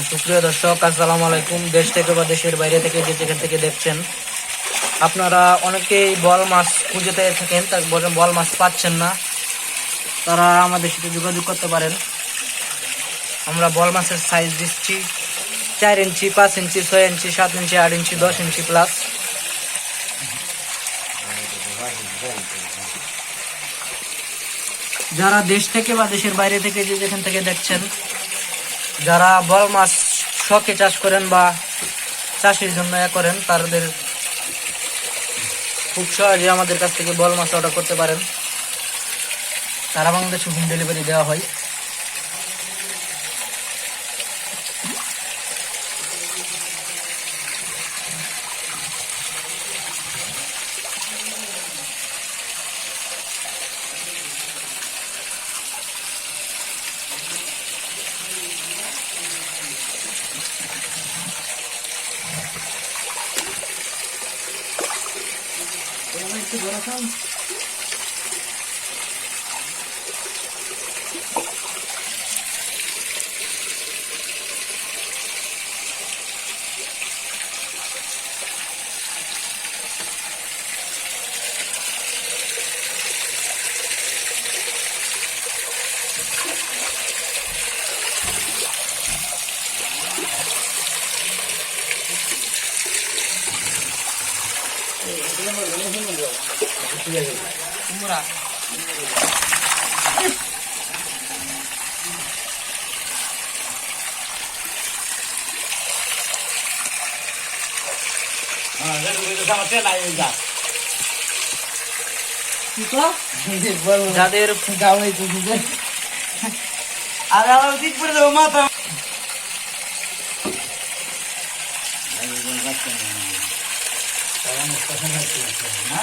সুপ্রিয় দর্শক, আসসালামু আলাইকুম। দেশ থেকে বা দেশের বাইরে থেকে যে যেখান থেকে দেখছেন, আপনারা অনেকেই বল মাছ খুঁজে পেয়ে থাকেন, তার বল মাছ পাচ্ছেন না, তারা আমাদের সাথে যোগাযোগ করতে পারেন। আমরা বল মাছের সাইজ দিচ্ছি 4 ইঞ্চি, 5 ইঞ্চি, 6 ইঞ্চি, 7 ইঞ্চি, 8 ইঞ্চি, 10 ইঞ্চি প্লাস। যারা দেশ থেকে বা দেশের বাইরে থেকে যে যেখান থেকে দেখছেন, যারা বল মাছ শখে চাষ করেন বা চাষের জন্য করেন, তাদের খুব সহজে আমাদের কাছ থেকে বল মাছ অর্ডার করতে পারেন। সারা বাংলাদেশে হোম ডেলিভারি দেওয়া হয়। কুমড়া যাদের আর আমার ঠিক করে দেবো মাথা না